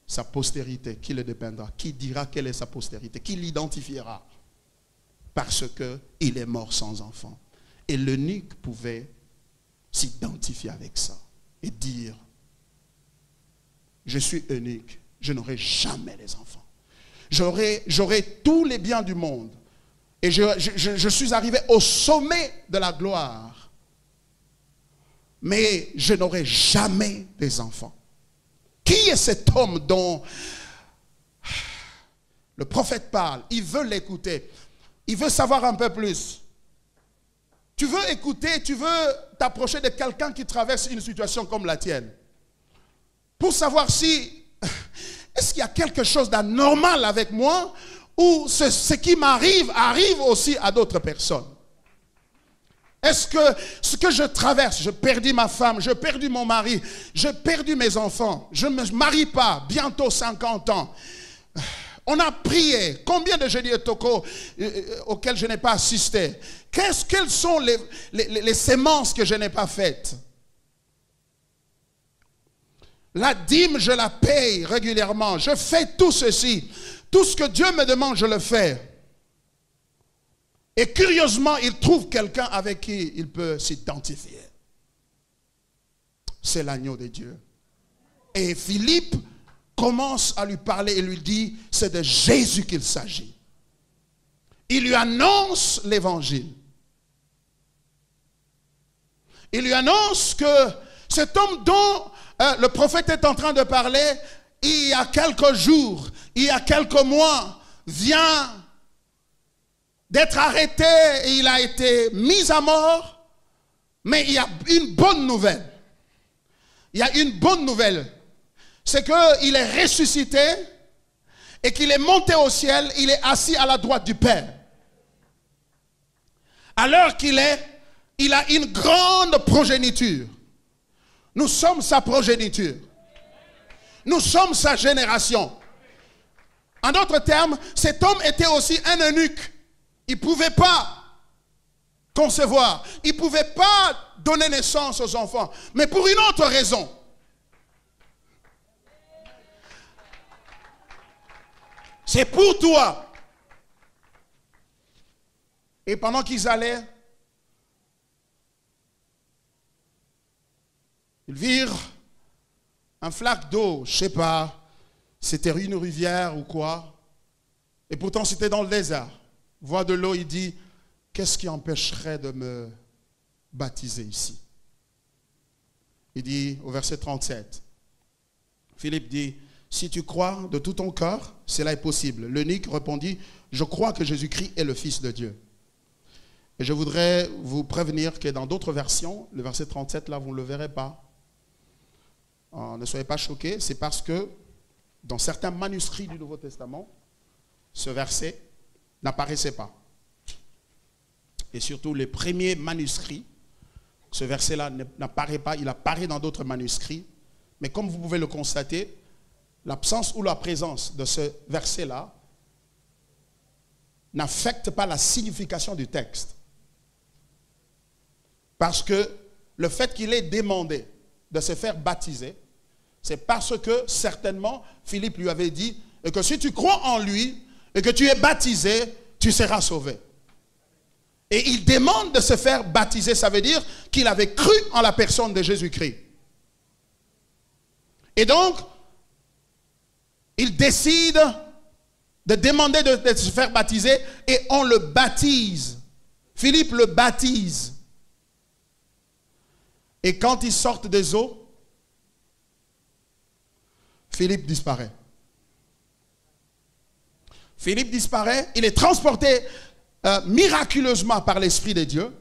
Speaker 2: Sa postérité, qui le dépendra? Qui dira quelle est sa postérité? Qui l'identifiera? Parce qu'il est mort sans enfant. Et l'eunuque pouvait s'identifier avec ça et dire, je suis eunuque, je n'aurai jamais les enfants. J'aurai tous les biens du monde. Et je suis arrivé au sommet de la gloire. Mais je n'aurai jamais des enfants. Qui est cet homme dont le prophète parle? Il veut l'écouter. Il veut savoir un peu plus. Tu veux écouter, tu veux t'approcher de quelqu'un qui traverse une situation comme la tienne. Pour savoir si, est-ce qu'il y a quelque chose d'anormal avec moi ou ce qui m'arrive arrive aussi à d'autres personnes? Est-ce que ce que je traverse, j'ai perdu ma femme, j'ai perdu mon mari, j'ai perdu mes enfants, je ne me marie pas, bientôt 50 ans. On a prié. Combien de jeudis et toko auxquels je n'ai pas assisté? Quelles sont les sémences que je n'ai pas faites? La dîme, je la paye régulièrement. Je fais tout ceci. Tout ce que Dieu me demande, je le fais. Et curieusement, il trouve quelqu'un avec qui il peut s'identifier. C'est l'agneau de Dieu. Et Philippe commence à lui parler et lui dit, c'est de Jésus qu'il s'agit. Il lui annonce l'évangile. Il lui annonce que cet homme dont le prophète est en train de parler, il y a quelques jours, il y a quelques mois, vient d'être arrêté et il a été mis à mort. Mais il y a une bonne nouvelle. Il y a une bonne nouvelle. C'est qu'il est ressuscité et qu'il est monté au ciel. Il est assis à la droite du Père. À l'heure qu'il est, il a une grande progéniture. Nous sommes sa progéniture. Nous sommes sa génération. En d'autres termes, cet homme était aussi un eunuque. Il ne pouvait pas concevoir. Il ne pouvait pas donner naissance aux enfants. Mais pour une autre raison. C'est pour toi. Et pendant qu'ils allaient, ils virent un flaque d'eau, je ne sais pas, c'était une rivière ou quoi. Et pourtant c'était dans le désert. Voit de l'eau, il dit, qu'est-ce qui empêcherait de me baptiser ici? Il dit au verset 37, Philippe dit, si tu crois de tout ton cœur, cela est possible. L'eunuque répondit, je crois que Jésus-Christ est le Fils de Dieu. Et je voudrais vous prévenir que dans d'autres versions, le verset 37 là, vous ne le verrez pas. Ne soyez pas choqués, c'est parce que dans certains manuscrits du Nouveau Testament, ce verset n'apparaissait pas. Et surtout les premiers manuscrits, ce verset-là n'apparaît pas, il apparaît dans d'autres manuscrits. Mais comme vous pouvez le constater, l'absence ou la présence de ce verset-là n'affecte pas la signification du texte. Parce que le fait qu'il ait demandé de se faire baptiser, c'est parce que certainement Philippe lui avait dit et que si tu crois en lui et que tu es baptisé, tu seras sauvé. Et il demande de se faire baptiser, ça veut dire qu'il avait cru en la personne de Jésus-Christ. Et donc, il décide de demander de se faire baptiser et on le baptise. Philippe le baptise. Et quand ils sortent des eaux, Philippe disparaît. Philippe disparaît, il est transporté miraculeusement par l'Esprit de Dieu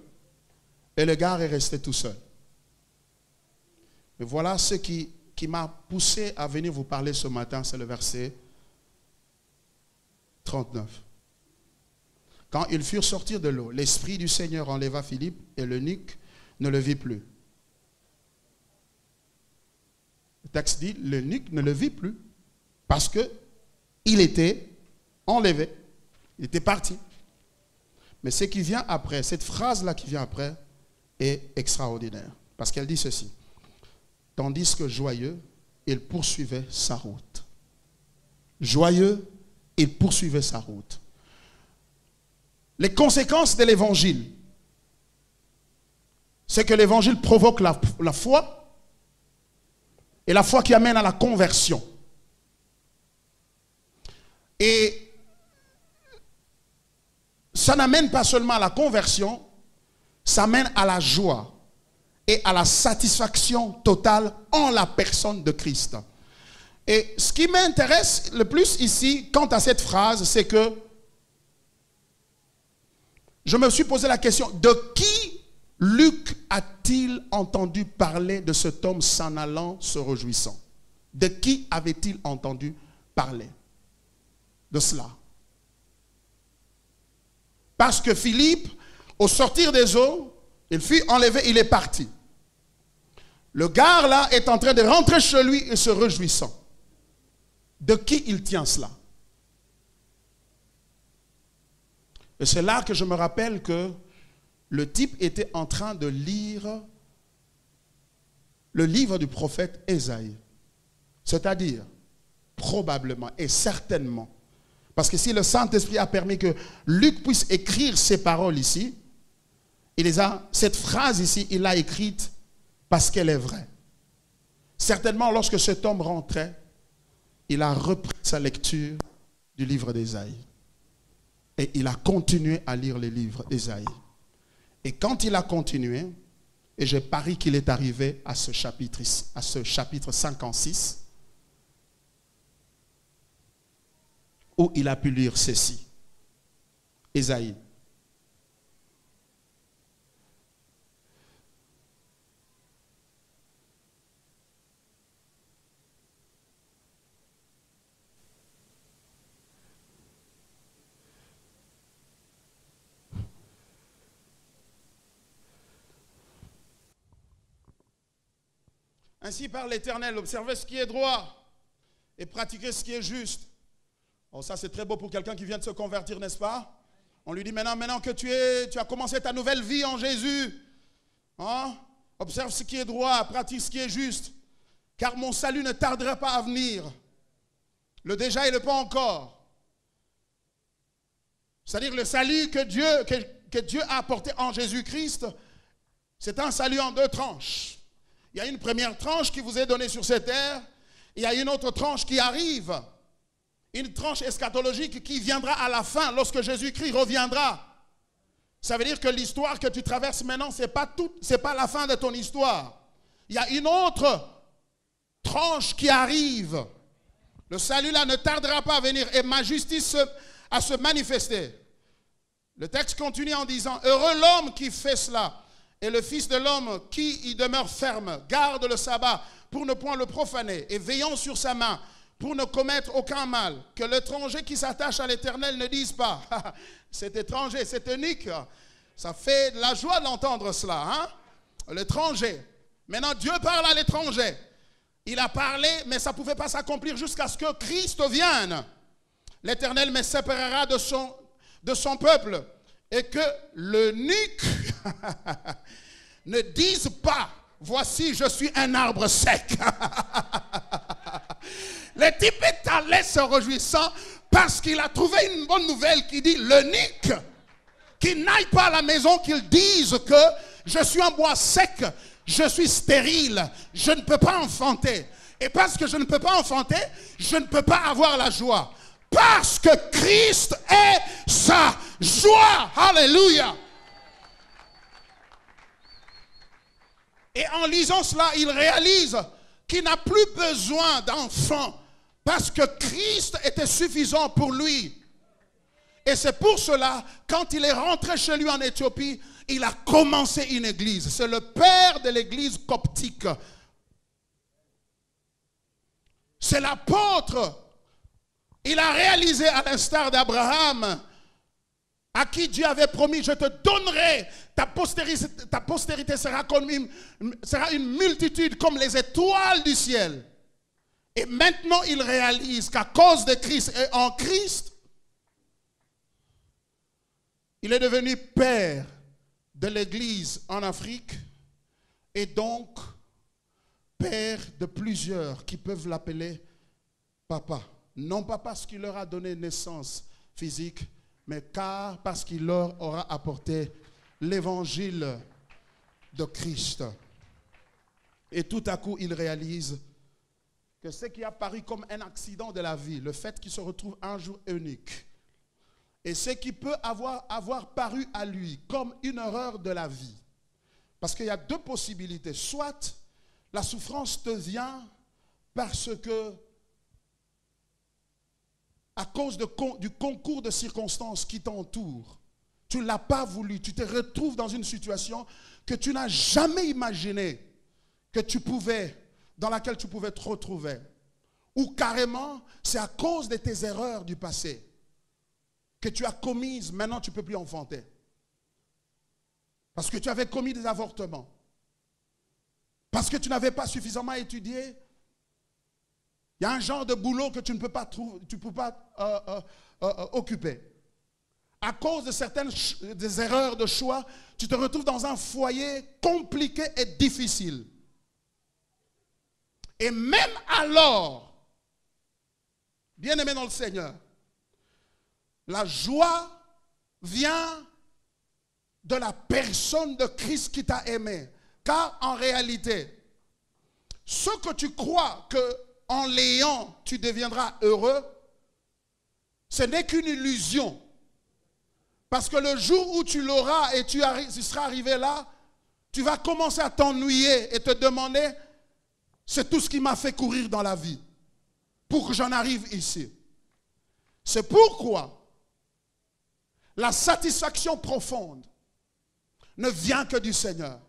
Speaker 2: et le gars est resté tout seul. Et voilà ce qui m'a poussé à venir vous parler ce matin, c'est le verset 39. Quand ils furent sortis de l'eau, l'Esprit du Seigneur enleva Philippe et l'eunuque ne le vit plus. Le texte dit, l'eunuque ne le vit plus parce qu'il était enlevé, il était parti. Mais ce qui vient après, cette phrase-là qui vient après, est extraordinaire. Parce qu'elle dit ceci. Tandis que joyeux, il poursuivait sa route. Joyeux, il poursuivait sa route. Les conséquences de l'évangile, c'est que l'évangile provoque la foi, et la foi qui amène à la conversion. Et ça n'amène pas seulement à la conversion, ça amène à la joie et à la satisfaction totale en la personne de Christ. Et ce qui m'intéresse le plus ici, quant à cette phrase, c'est que je me suis posé la question, de qui Luc a-t-il entendu parler de cet homme s'en allant, se réjouissant? De qui avait-il entendu parler de cela? Parce que Philippe, au sortir des eaux, il fut enlevé, il est parti. Le gars là est en train de rentrer chez lui et se réjouissant. De qui il tient cela? Et c'est là que je me rappelle que le type était en train de lire le livre du prophète Ésaïe. C'est-à-dire, probablement et certainement, Parce que si le Saint-Esprit a permis que Luc puisse écrire ces paroles ici, cette phrase ici, il l'a écrite parce qu'elle est vraie. Certainement, lorsque cet homme rentrait, il a repris sa lecture du livre d'Ésaïe. Et il a continué à lire les livres d'Ésaïe. Et quand il a continué, et j'ai parié qu'il est arrivé à ce chapitre 56, où il a pu lire ceci. Ésaïe. Ainsi parle l'Éternel, observez ce qui est droit et pratiquez ce qui est juste. Oh, ça c'est très beau pour quelqu'un qui vient de se convertir, n'est-ce pas? On lui dit maintenant que tu as commencé ta nouvelle vie en Jésus, hein? Observe ce qui est droit, pratique ce qui est juste, car mon salut ne tardera pas à venir. Le déjà et le pas encore. C'est-à-dire le salut que Dieu a apporté en Jésus-Christ, c'est un salut en deux tranches. Il y a une première tranche qui vous est donnée sur cette terre. Il y a une autre tranche qui arrive. Une tranche eschatologique qui viendra à la fin lorsque Jésus-Christ reviendra. Ça veut dire que l'histoire que tu traverses maintenant, ce n'est pas la fin de ton histoire. Il y a une autre tranche qui arrive. Le salut là ne tardera pas à venir et ma justice à se manifester. Le texte continue en disant, heureux l'homme qui fait cela. Et le Fils de l'homme qui y demeure ferme, garde le sabbat pour ne point le profaner et veillant sur sa main pour ne commettre aucun mal. Que l'étranger qui s'attache à l'Éternel ne dise pas, c'est étranger, c'est unique. Ça fait de la joie d'entendre cela. Hein? L'étranger. Maintenant, Dieu parle à l'étranger. Il a parlé, mais ça ne pouvait pas s'accomplir jusqu'à ce que Christ vienne. L'Éternel me séparera de son peuple. Et que l'eunuque ne dise pas, voici je suis un arbre sec. Le type est allé se réjouissant parce qu'il a trouvé une bonne nouvelle qui dit, l'eunuque qui n'aille pas à la maison, qu'il dise que je suis un bois sec, je suis stérile, je ne peux pas enfanter. Et parce que je ne peux pas enfanter, je ne peux pas avoir la joie. Parce que Christ est sa joie. Alléluia. Et en lisant cela, il réalise qu'il n'a plus besoin d'enfants parce que Christ était suffisant pour lui. Et c'est pour cela, quand il est rentré chez lui en Éthiopie, il a commencé une église. C'est le père de l'église coptique. C'est l'apôtre. Il a réalisé à l'instar d'Abraham, à qui Dieu avait promis, je te donnerai, ta postérité sera une multitude comme les étoiles du ciel. Et maintenant, il réalise qu'à cause de Christ et en Christ, il est devenu père de l'église en Afrique et donc père de plusieurs qui peuvent l'appeler papa. Non pas parce qu'il leur a donné naissance physique, mais car parce qu'il leur aura apporté l'évangile de Christ. Et tout à coup, il réalise que ce qui a paru comme un accident de la vie, le fait qu'il se retrouve un jour unique, et ce qui peut avoir paru à lui comme une erreur de la vie. Parce qu'il y a deux possibilités. Soit la souffrance te vient parce que à cause du concours de circonstances qui t'entourent, tu ne l'as pas voulu, tu te retrouves dans une situation que tu n'as jamais imaginé dans laquelle tu pouvais te retrouver. Ou carrément, c'est à cause de tes erreurs du passé que tu as commises, maintenant tu ne peux plus enfanter. Parce que tu avais commis des avortements. Parce que tu n'avais pas suffisamment étudié. Il y a un genre de boulot que tu ne peux pas occuper. À cause de des erreurs de choix, tu te retrouves dans un foyer compliqué et difficile. Et même alors, bien-aimé dans le Seigneur, La joie vient de la personne de Christ qui t'a aimé. Car en réalité, ce que tu crois qu'en l'ayant, tu deviendras heureux, ce n'est qu'une illusion. Parce que le jour où tu l'auras et tu seras arrivé là, tu vas commencer à t'ennuyer et te demander, c'est tout ce qui m'a fait courir dans la vie pour que j'en arrive ici. C'est pourquoi la satisfaction profonde ne vient que du Seigneur.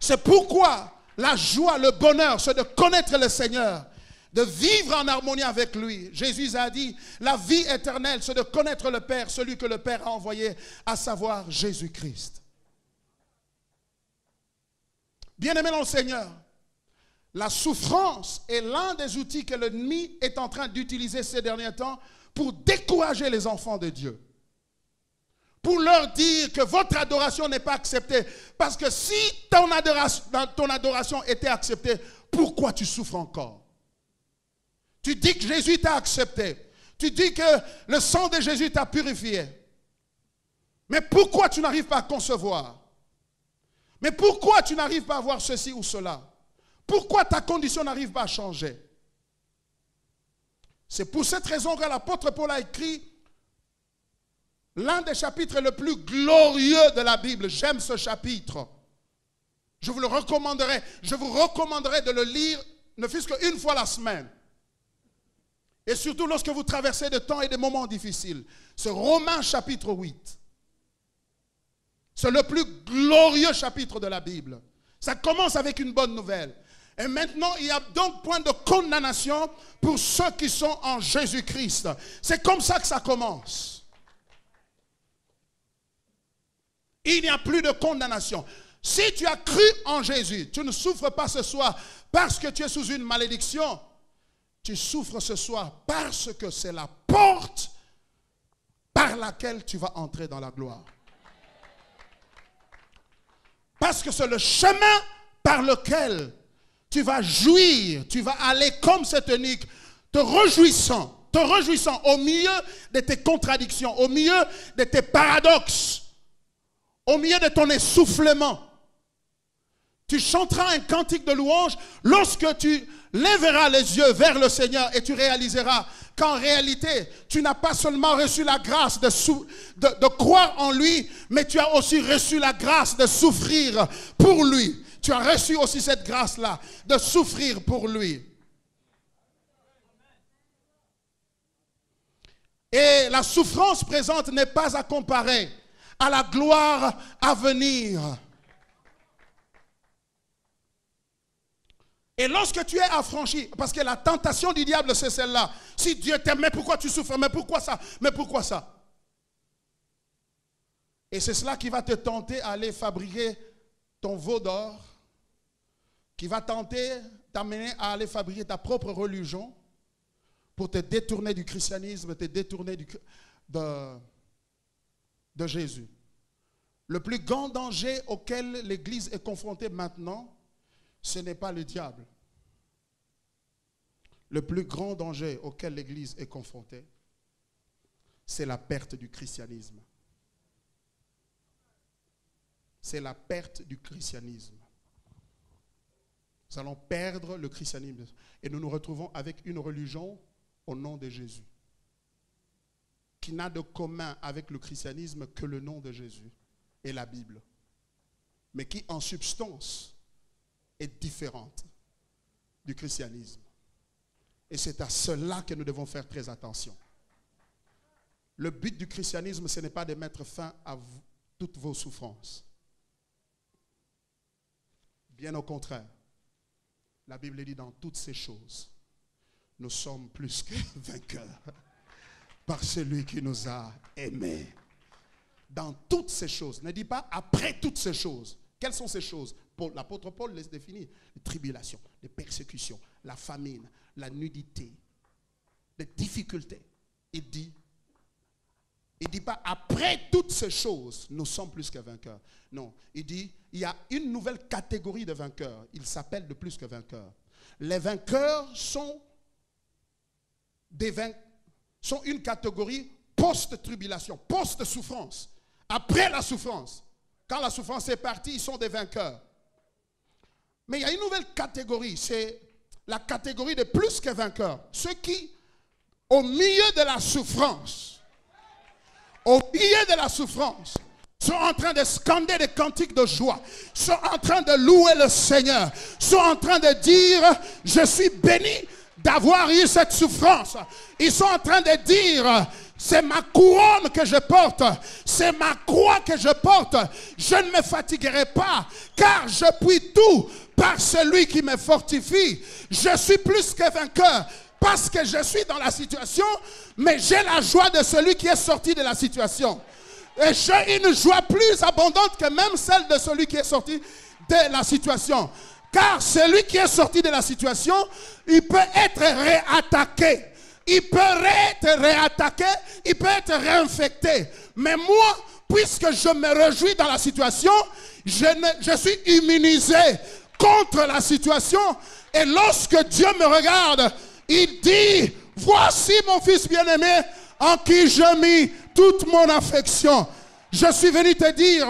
Speaker 2: C'est pourquoi la joie, le bonheur, c'est de connaître le Seigneur, de vivre en harmonie avec lui. Jésus a dit, la vie éternelle, c'est de connaître le Père, celui que le Père a envoyé, à savoir Jésus-Christ. Bien-aimés dans le Seigneur, la souffrance est l'un des outils que l'ennemi est en train d'utiliser ces derniers temps pour décourager les enfants de Dieu. Pour leur dire que votre adoration n'est pas acceptée. Parce que si ton adoration était acceptée, pourquoi tu souffres encore? Tu dis que Jésus t'a accepté. Tu dis que le sang de Jésus t'a purifié. Mais pourquoi tu n'arrives pas à concevoir? Mais pourquoi tu n'arrives pas à voir ceci ou cela? Pourquoi ta condition n'arrive pas à changer? C'est pour cette raison que l'apôtre Paul a écrit l'un des chapitres le plus glorieux de la Bible. J'aime ce chapitre. Je vous le recommanderai. Je vous recommanderai de le lire ne fût-ce qu'une fois la semaine. Et surtout lorsque vous traversez des temps et des moments difficiles. C'est Romains chapitre 8. C'est le plus glorieux chapitre de la Bible. Ça commence avec une bonne nouvelle. Et maintenant, il y a donc point de condamnation pour ceux qui sont en Jésus-Christ. C'est comme ça que ça commence. Il n'y a plus de condamnation. Si tu as cru en Jésus, tu ne souffres pas ce soir parce que tu es sous une malédiction. Tu souffres ce soir parce que c'est la porte par laquelle tu vas entrer dans la gloire. Parce que c'est le chemin par lequel tu vas jouir, tu vas aller comme cet eunuque, te réjouissant au milieu de tes contradictions, au milieu de tes paradoxes, au milieu de ton essoufflement. Tu chanteras un cantique de louange lorsque tu lèveras les yeux vers le Seigneur et tu réaliseras qu'en réalité, tu n'as pas seulement reçu la grâce de croire en lui, mais tu as aussi reçu la grâce de souffrir pour lui. Tu as reçu aussi cette grâce-là, de souffrir pour lui. Et la souffrance présente n'est pas à comparer à la gloire à venir. Et lorsque tu es affranchi, parce que la tentation du diable, c'est celle-là. Si Dieu t'aime, mais pourquoi tu souffres? Mais pourquoi ça? Mais pourquoi ça? Et c'est cela qui va te tenter à aller fabriquer ton veau d'or, qui va t'amener à aller fabriquer ta propre religion pour te détourner du christianisme, te détourner de Jésus. Le plus grand danger auquel l'Église est confrontée maintenant, ce n'est pas le diable. Le plus grand danger auquel l'Église est confrontée, c'est la perte du christianisme. C'est la perte du christianisme. Nous allons perdre le christianisme. Et nous nous retrouvons avec une religion au nom de Jésus, qui n'a de commun avec le christianisme que le nom de Jésus et la Bible, mais qui en substance est différente du christianisme. Et c'est à cela que nous devons faire très attention. Le but du christianisme, ce n'est pas de mettre fin à toutes vos souffrances. Bien au contraire. La Bible dit dans toutes ces choses, nous sommes plus que vainqueurs par celui qui nous a aimés. Dans toutes ces choses. Ne dis pas après toutes ces choses. Quelles sont ces choses? L'apôtre Paul les définit. Les tribulations, les persécutions, la famine, la nudité, les difficultés. Il dit pas après toutes ces choses, nous sommes plus que vainqueurs. Non, il dit, il y a une nouvelle catégorie de vainqueurs. Ils s'appellent de plus que vainqueurs. Les vainqueurs sont des vainqueurs. sont une catégorie post-tribulation, post-souffrance. Après la souffrance. Quand la souffrance est partie, ils sont des vainqueurs. Mais il y a une nouvelle catégorie, c'est la catégorie des plus que vainqueurs. Ceux qui, au milieu de la souffrance, sont en train de scander des cantiques de joie, sont en train de louer le Seigneur, sont en train de dire, je suis béni d'avoir eu cette souffrance. Ils sont en train de dire, c'est ma couronne que je porte, c'est ma croix que je porte. Je ne me fatiguerai pas, car je puis tout par celui qui me fortifie. Je suis plus que vainqueur, parce que je suis dans la situation, mais j'ai la joie de celui qui est sorti de la situation. Et j'ai une joie plus abondante que même celle de celui qui est sorti de la situation. Car celui qui est sorti de la situation, il peut être réattaqué. Il peut être réattaqué, il peut être réinfecté. Mais moi, puisque je me réjouis dans la situation, je suis immunisé contre la situation. Et lorsque Dieu me regarde, il dit, voici mon fils bien-aimé en qui je mis toute mon affection. Je suis venu te dire,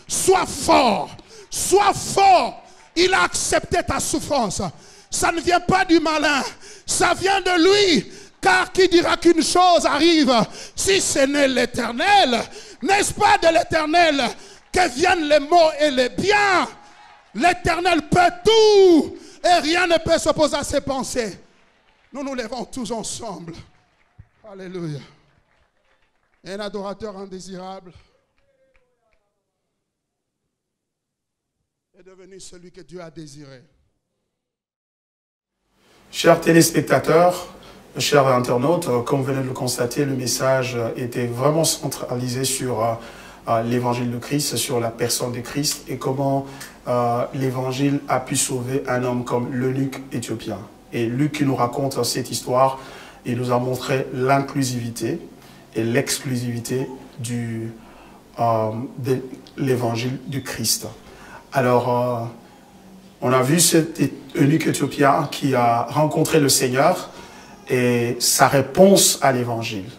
Speaker 2: sois fort, sois fort. Il a accepté ta souffrance. Ça ne vient pas du malin, ça vient de lui. Car qui dira qu'une chose arrive si ce n'est l'Éternel? N'est-ce pas de l'Éternel que viennent les maux et les biens? L'Éternel peut tout et rien ne peut s'opposer à ses pensées. Nous nous lèvons tous ensemble. Alléluia. Un adorateur indésirable est devenu celui que Dieu a désiré.
Speaker 1: Chers téléspectateurs, chers internautes, comme vous venez de le constater, le message était vraiment centralisé sur l'évangile de Christ, sur la personne de Christ et comment l'évangile a pu sauver un homme comme l'eunuque éthiopien. Et Luc qui nous raconte cette histoire, il nous a montré l'inclusivité et l'exclusivité de l'évangile du Christ. Alors, on a vu cet eunuque éthiopien qui a rencontré le Seigneur et sa réponse à l'évangile.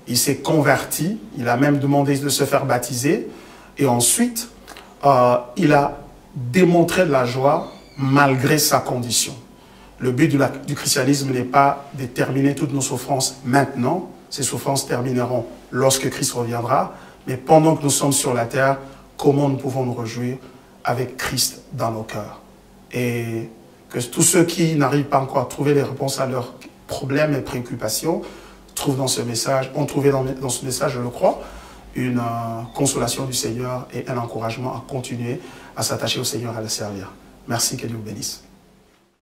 Speaker 1: Il s'est converti, il a même demandé de se faire baptiser et ensuite, il a démontré de la joie malgré sa condition. Le but du christianisme n'est pas de terminer toutes nos souffrances maintenant. Ces souffrances termineront lorsque Christ reviendra. Mais pendant que nous sommes sur la terre, comment nous pouvons nous réjouir avec Christ dans nos cœurs? Et que tous ceux qui n'arrivent pas encore à trouver les réponses à leurs problèmes et préoccupations trouvent dans ce message, ont trouvé dans ce message, je le crois, une consolation du Seigneur et un encouragement à continuer à s'attacher au Seigneur et à le servir. Merci, que Dieu vous bénisse.